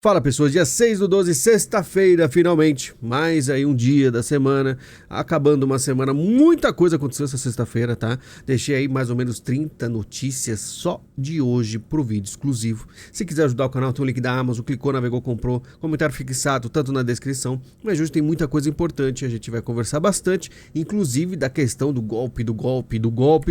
Fala pessoas, dia 6/12, sexta-feira, finalmente, mais aí um dia da semana, acabando uma semana, muita coisa aconteceu essa sexta-feira, tá? Deixei aí mais ou menos 30 notícias só de hoje pro vídeo exclusivo. Se quiser ajudar o canal, tem o link da Amazon, clicou, navegou, comprou, comentário fixado, tanto na descrição, mas hoje tem muita coisa importante, a gente vai conversar bastante, inclusive da questão do golpe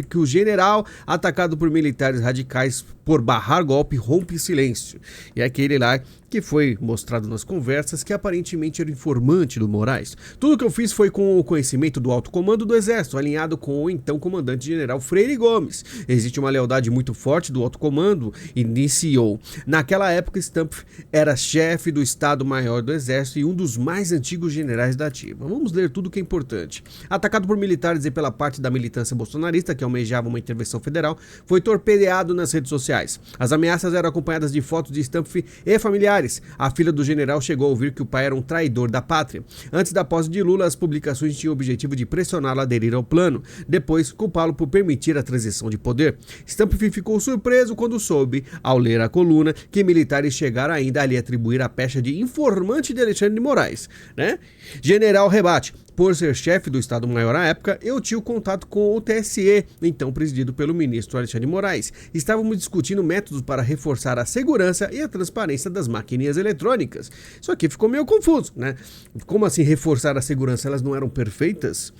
que o general, atacado por militares radicais por barrar golpe, rompe silêncio. E aquele lá que foi mostrado nas conversas que aparentemente era informante do Moraes. Tudo que eu fiz foi com o conhecimento do alto comando do Exército, alinhado com o então comandante-general Freire Gomes. Existe uma lealdade muito forte do alto comando, iniciou. Naquela época, Stampf era chefe do Estado-Maior do Exército e um dos mais antigos generais da ativa. Vamos ler tudo que é importante. Atacado por militares e pela parte da militância bolsonarista, que almejava uma intervenção federal, foi torpedeado nas redes sociais. As ameaças eram acompanhadas de fotos de Stampf e familiares. A filha do general chegou a ouvir que o pai era um traidor da pátria. Antes da posse de Lula, as publicações tinham o objetivo de pressioná-lo a aderir ao plano, depois culpá-lo por permitir a transição de poder. Stampf ficou surpreso quando soube, ao ler a coluna, que militares chegaram ainda a lhe atribuir a pecha de informante de Alexandre de Moraes, né? General rebate: por ser chefe do Estado-Maior à época, eu tinha contato com o TSE, então presidido pelo ministro Alexandre de Moraes. Estávamos discutindo métodos para reforçar a segurança e a transparência das maquininhas eletrônicas. Isso aqui ficou meio confuso, né? Como assim reforçar a segurança? Elas não eram perfeitas?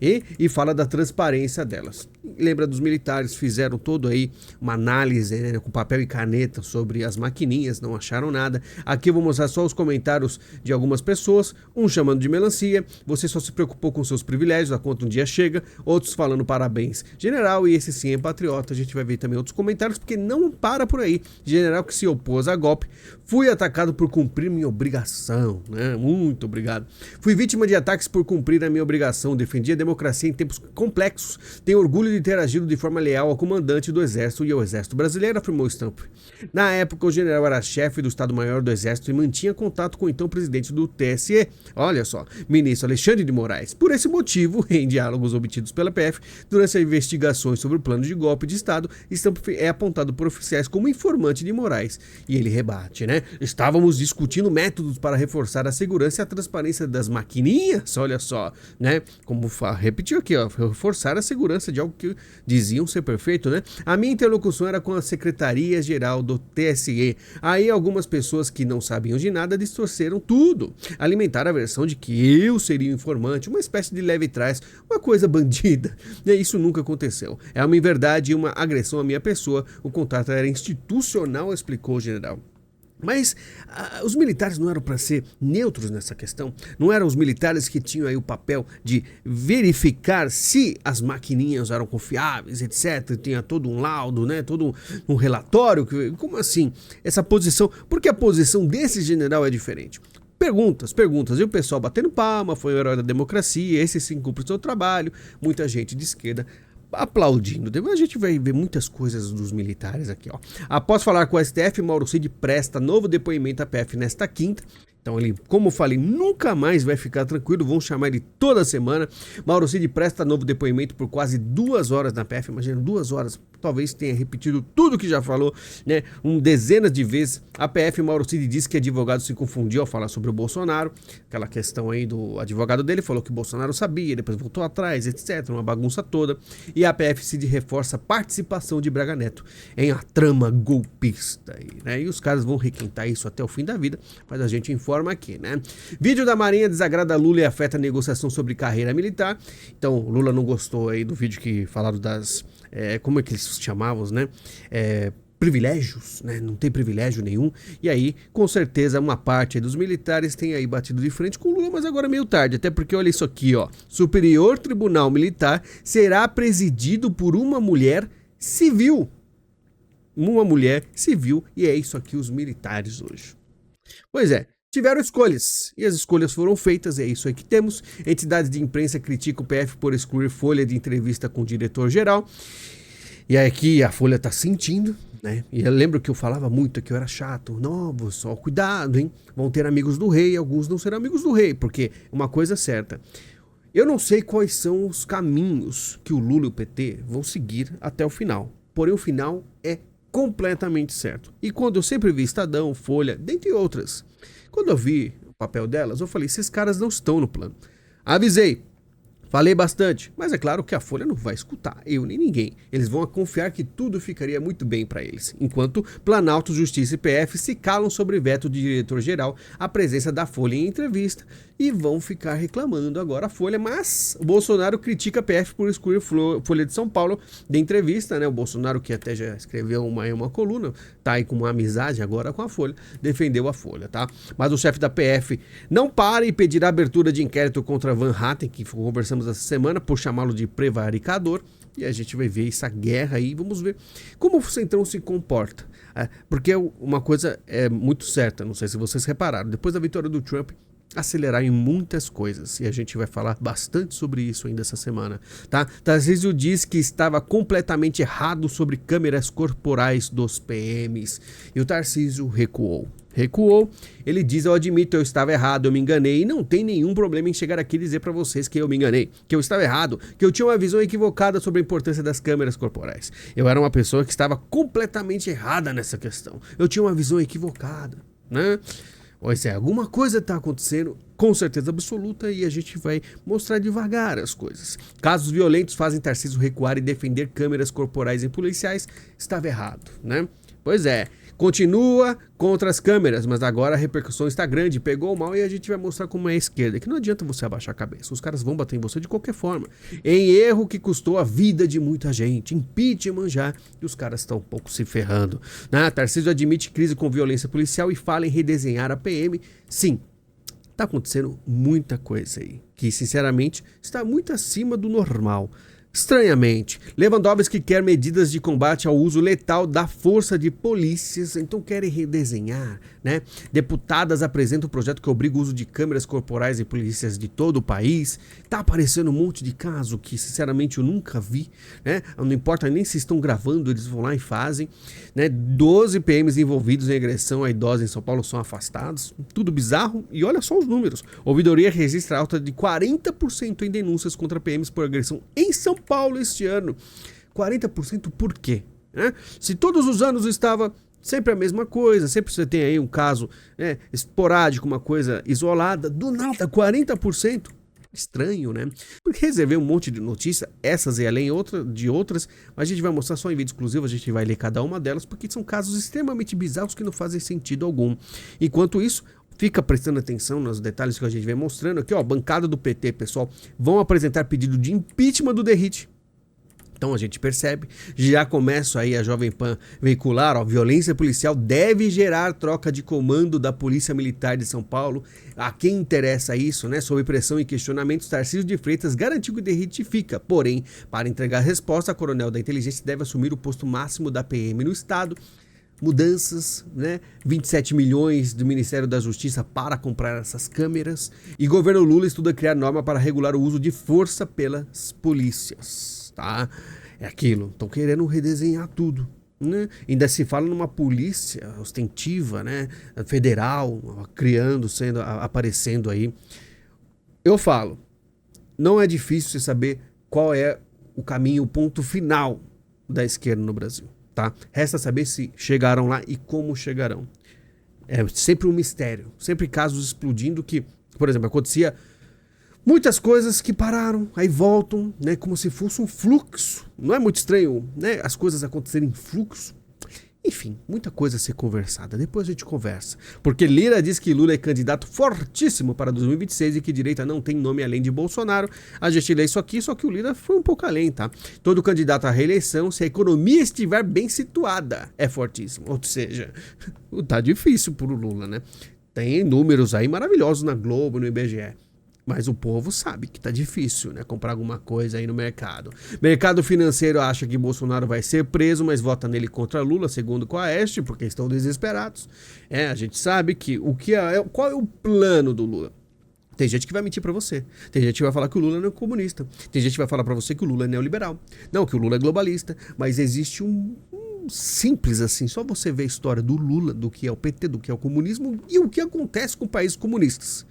E fala da transparência delas. Lembra dos militares, fizeram todo aí uma análise, né, com papel e caneta sobre as maquininhas, não acharam nada. Aqui eu vou mostrar só os comentários de algumas pessoas, um chamando de melancia, você só se preocupou com seus privilégios, a conta um dia chega, outros falando parabéns, general, e esse sim é patriota. A gente vai ver também outros comentários, porque não para por aí. General que se opôs a golpe, fui atacado por cumprir minha obrigação, né? Muito obrigado. Fui vítima de ataques por cumprir a minha obrigação, defendi a democracia em tempos complexos, tenho orgulho de ter agido de forma leal ao comandante do Exército e ao Exército Brasileiro, afirmou Stampf. Na época, o general era chefe do Estado-Maior do Exército e mantinha contato com o então presidente do TSE, olha só, ministro Alexandre de Moraes. Por esse motivo, em diálogos obtidos pela PF, durante as investigações sobre o plano de golpe de Estado, Stampf é apontado por oficiais como informante de Moraes. E ele rebate, né? Estávamos discutindo métodos para reforçar a segurança e a transparência das maquininhas, olha só, né? Como repetiu aqui, ó, reforçar a segurança de algo que diziam ser perfeito, né? A minha interlocução era com a Secretaria-Geral do TSE. Aí algumas pessoas que não sabiam de nada distorceram tudo. Alimentaram a versão de que eu seria o informante, uma espécie de leve trás, uma coisa bandida. E isso nunca aconteceu. É uma inverdade e uma agressão à minha pessoa. O contato era institucional, explicou o general. Mas os militares não eram para ser neutros nessa questão? Não eram os militares que tinham aí o papel de verificar se as maquininhas eram confiáveis, etc. Tinha todo um laudo, né? Todo um relatório. Como assim? Essa posição... Porque a posição desse general é diferente. Perguntas, e o pessoal batendo palma, foi o herói da democracia, esse sim cumpre o seu trabalho, muita gente de esquerda aplaudindo. A gente vai ver muitas coisas dos militares aqui, ó. Após falar com o STF, Mauro Cid presta novo depoimento à PF nesta quinta. Então ele, como eu falei, nunca mais vai ficar tranquilo, vão chamar ele toda semana. Mauro Cid presta novo depoimento por quase 2 horas na PF, imagina, 2 horas, talvez tenha repetido tudo que já falou, né, dezenas de vezes. A PF, Mauro Cid disse que advogado se confundiu ao falar sobre o Bolsonaro, aquela questão aí do advogado dele, falou que o Bolsonaro sabia, depois voltou atrás, etc, uma bagunça toda. E a PF Cid reforça a participação de Braga Neto em a trama golpista, né, e os caras vão requentar isso até o fim da vida, mas a gente informa aqui, né? Vídeo da Marinha desagrada Lula e afeta a negociação sobre carreira militar. Então, Lula não gostou aí do vídeo que falaram das... como é que eles chamavam, né? Privilégios, né? Não tem privilégio nenhum. E aí, com certeza, uma parte dos militares tem aí batido de frente com o Lula, mas agora é meio tarde. Até porque, olha isso aqui, ó. Superior Tribunal Militar será presidido por uma mulher civil. Uma mulher civil. E é isso aqui os militares hoje. Pois é. Tiveram escolhas, e as escolhas foram feitas, é isso aí que temos. Entidades de imprensa criticam o PF por excluir folha de entrevista com o diretor-geral. E aqui a Folha tá sentindo, né? E eu lembro que eu falava muito que eu era chato. Não, só cuidado, hein? Vão ter amigos do rei, alguns não serão amigos do rei, porque uma coisa é certa. Eu não sei quais são os caminhos que o Lula e o PT vão seguir até o final. Porém, o final é completamente certo. E quando eu sempre vi Estadão, Folha, dentre outras, quando eu vi o papel delas, eu falei, esses caras não estão no plano. Avisei, falei bastante, mas é claro que a Folha não vai escutar, eu nem ninguém. Eles vão confiar que tudo ficaria muito bem para eles, enquanto Planalto, Justiça e PF se calam sobre veto de diretor-geral à presença da Folha em entrevista e vão ficar reclamando agora a Folha, mas o Bolsonaro critica a PF por excluir Folha de São Paulo da entrevista, né? O Bolsonaro, que até já escreveu uma coluna, tá aí com uma amizade agora com a Folha, defendeu a Folha, tá? Mas o chefe da PF não para e pedirá abertura de inquérito contra Van Hatten, que conversamos essa semana, por chamá-lo de prevaricador, e a gente vai ver essa guerra aí, vamos ver como o Centrão se comporta. Porque uma coisa é muito certa, não sei se vocês repararam, depois da vitória do Trump, acelerar em muitas coisas, e a gente vai falar bastante sobre isso ainda essa semana, tá? Tarcísio diz que estava completamente errado sobre câmeras corporais dos PMs, e o Tarcísio recuou, ele diz, eu admito, eu estava errado, eu me enganei, e não tem nenhum problema em chegar aqui e dizer pra vocês que eu me enganei, que eu estava errado, que eu tinha uma visão equivocada sobre a importância das câmeras corporais. Eu era uma pessoa que estava completamente errada nessa questão, eu tinha uma visão equivocada, né? Pois é, alguma coisa está acontecendo, com certeza absoluta, e a gente vai mostrar devagar as coisas. Casos violentos fazem Tarcísio recuar e defender câmeras corporais em policiais. Estava errado, né? Pois é, continua contra as câmeras, mas agora a repercussão está grande, pegou mal e a gente vai mostrar como é a esquerda, que não adianta você abaixar a cabeça, os caras vão bater em você de qualquer forma. Em erro que custou a vida de muita gente, impeachment já, e os caras estão um pouco se ferrando. Tarcísio admite crise com violência policial e fala em redesenhar a PM. Sim, tá acontecendo muita coisa aí, que sinceramente está muito acima do normal. Estranhamente, Lewandowski quer medidas de combate ao uso letal da força de polícias, então querem redesenhar, né? Deputadas apresentam um projeto que obriga o uso de câmeras corporais em polícias de todo o país. Tá aparecendo um monte de caso que, sinceramente, eu nunca vi, né? Não importa nem se estão gravando, eles vão lá e fazem, né? 12 PMs envolvidos em agressão a idosos em São Paulo são afastados, tudo bizarro, e olha só os números. Ouvidoria registra alta de 40% em denúncias contra PMs por agressão em São Paulo este ano. 40% por quê? Se todos os anos estava sempre a mesma coisa, sempre você tem aí um caso, né, esporádico, uma coisa isolada, do nada 40%. Estranho, né? Porque reservei um monte de notícia, essas e além de outras, mas a gente vai mostrar só em vídeo exclusivo, a gente vai ler cada uma delas, porque são casos extremamente bizarros que não fazem sentido algum. Enquanto isso, fica prestando atenção nos detalhes que a gente vem mostrando aqui, ó, bancada do PT, pessoal, vão apresentar pedido de impeachment do Derrite. Então a gente percebe, já começa aí a Jovem Pan veicular, ó, violência policial deve gerar troca de comando da Polícia Militar de São Paulo. A quem interessa isso, né? Sob pressão e questionamentos, Tarcísio de Freitas garantiu que o Derrite fica. Porém, para entregar resposta, a coronel da inteligência deve assumir o posto máximo da PM no estado. Mudanças, né? 27 milhões do Ministério da Justiça para comprar essas câmeras. E governo Lula estuda criar norma para regular o uso de força pelas polícias, tá? É aquilo, estão querendo redesenhar tudo, né? Ainda se fala numa polícia ostentiva, né? Federal, aparecendo aí. Eu falo, não é difícil você saber qual é o caminho, o ponto final da esquerda no Brasil. Tá? Resta saber se chegaram lá e como chegarão. É sempre um mistério, sempre casos explodindo que, por exemplo, acontecia muitas coisas que pararam, aí voltam, né, como se fosse um fluxo. Não é muito estranho, né, as coisas acontecerem em fluxo? Enfim, muita coisa a ser conversada, depois a gente conversa. Porque Lira diz que Lula é candidato fortíssimo para 2026 e que direita não tem nome além de Bolsonaro. A gente lê isso aqui, só que o Lira foi um pouco além, tá? Todo candidato à reeleição, se a economia estiver bem situada, é fortíssimo. Ou seja, tá difícil pro Lula, né? Tem números aí maravilhosos na Globo, no IBGE. Mas o povo sabe que tá difícil, né? Comprar alguma coisa aí no mercado. Mercado financeiro acha que Bolsonaro vai ser preso, mas vota nele contra Lula, segundo o Coeste, porque estão desesperados. A gente sabe que qual é o plano do Lula? Tem gente que vai mentir pra você. Tem gente que vai falar que o Lula não é comunista. Tem gente que vai falar pra você que o Lula é neoliberal. Não, que o Lula é globalista. Mas existe um simples assim, só você ver a história do Lula, do que é o PT, do que é o comunismo e o que acontece com países comunistas.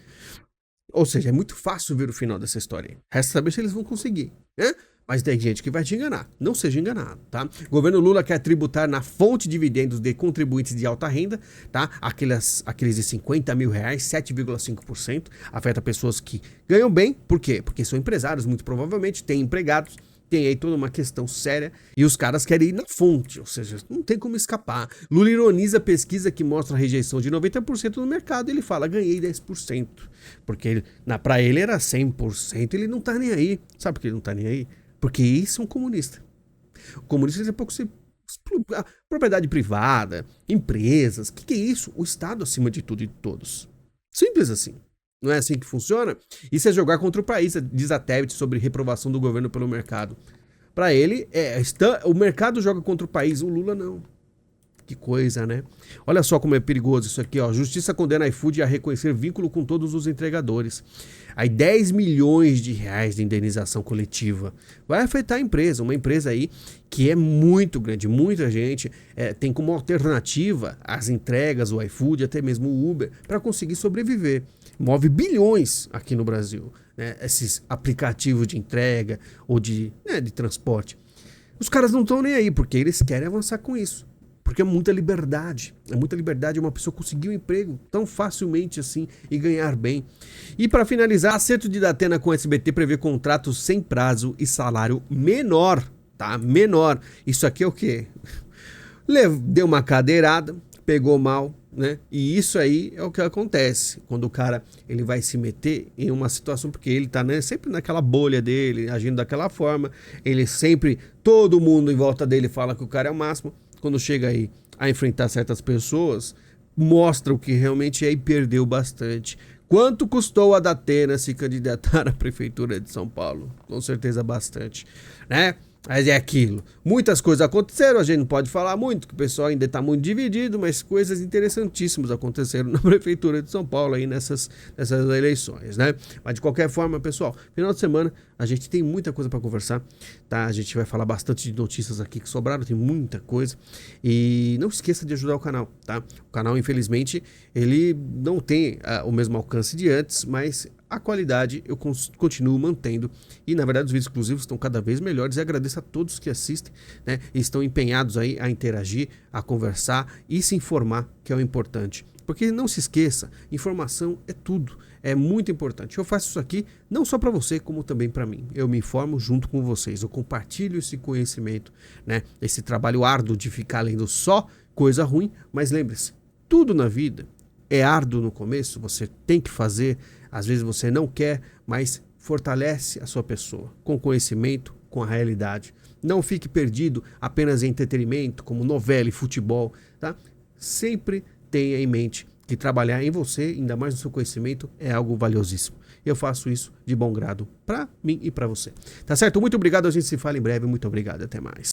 Ou seja, é muito fácil ver o final dessa história. Resta saber se eles vão conseguir, né? Mas tem gente que vai te enganar. Não seja enganado, tá? O governo Lula quer tributar na fonte de dividendos de contribuintes de alta renda, tá? Aqueles de 50 mil reais, 7,5%. Afeta pessoas que ganham bem. Por quê? Porque são empresários, muito provavelmente, têm empregados. Tem aí toda uma questão séria e os caras querem ir na fonte, ou seja, não tem como escapar. Lula ironiza a pesquisa que mostra a rejeição de 90% no mercado e ele fala, ganhei 10%, porque pra ele era 100%, ele não tá nem aí. Sabe por que ele não tá nem aí? Porque isso é um comunista. O comunista é pouco se... propriedade privada, empresas, o que é isso? O Estado acima de tudo e de todos. Simples assim. Não é assim que funciona? Isso é jogar contra o país, diz a Tebet sobre reprovação do governo pelo mercado. Para ele, o mercado joga contra o país, o Lula não. Que coisa, né? Olha só como é perigoso isso aqui, ó. Justiça condena a iFood a reconhecer vínculo com todos os entregadores. Aí 10 milhões de reais de indenização coletiva. Vai afetar a empresa, uma empresa aí que é muito grande. Muita gente tem como alternativa as entregas, o iFood, até mesmo o Uber, para conseguir sobreviver. Move bilhões aqui no Brasil, né? Esses aplicativos de entrega ou de transporte. Os caras não estão nem aí, porque eles querem avançar com isso. Porque é muita liberdade uma pessoa conseguir um emprego tão facilmente assim e ganhar bem. E para finalizar, acerto de Datena com o SBT prevê contratos sem prazo e salário menor, tá? Menor. Isso aqui é o quê? Deu uma cadeirada, pegou mal, né? E isso aí é o que acontece quando o cara ele vai se meter em uma situação, porque ele tá, né, sempre naquela bolha dele, agindo daquela forma, ele sempre, todo mundo em volta dele fala que o cara é o máximo. Quando chega aí a enfrentar certas pessoas, mostra o que realmente é e perdeu bastante. Quanto custou a Datena se candidatar à prefeitura de São Paulo? Com certeza bastante, né? Mas é aquilo. Muitas coisas aconteceram, a gente não pode falar muito, que o pessoal ainda está muito dividido, mas coisas interessantíssimas aconteceram na Prefeitura de São Paulo aí nessas eleições, né? Mas de qualquer forma, pessoal, final de semana a gente tem muita coisa para conversar, tá? A gente vai falar bastante de notícias aqui que sobraram, tem muita coisa. E não esqueça de ajudar o canal, tá? O canal, infelizmente, ele não tem o mesmo alcance de antes, mas a qualidade eu continuo mantendo e na verdade os vídeos exclusivos estão cada vez melhores e agradeço a todos que assistem, né, e estão empenhados aí a interagir, a conversar e se informar, que é o importante. Porque não se esqueça, informação é tudo, é muito importante. Eu faço isso aqui não só para você, como também para mim. Eu me informo junto com vocês, eu compartilho esse conhecimento, né, esse trabalho árduo de ficar lendo só coisa ruim, mas lembre-se, tudo na vida é árduo no começo, você tem que fazer, às vezes você não quer, mas fortalece a sua pessoa com conhecimento, com a realidade. Não fique perdido apenas em entretenimento, como novela e futebol, tá? Sempre tenha em mente que trabalhar em você, ainda mais no seu conhecimento, é algo valiosíssimo. Eu faço isso de bom grado para mim e para você. Tá certo? Muito obrigado, a gente se fala em breve. Muito obrigado, até mais.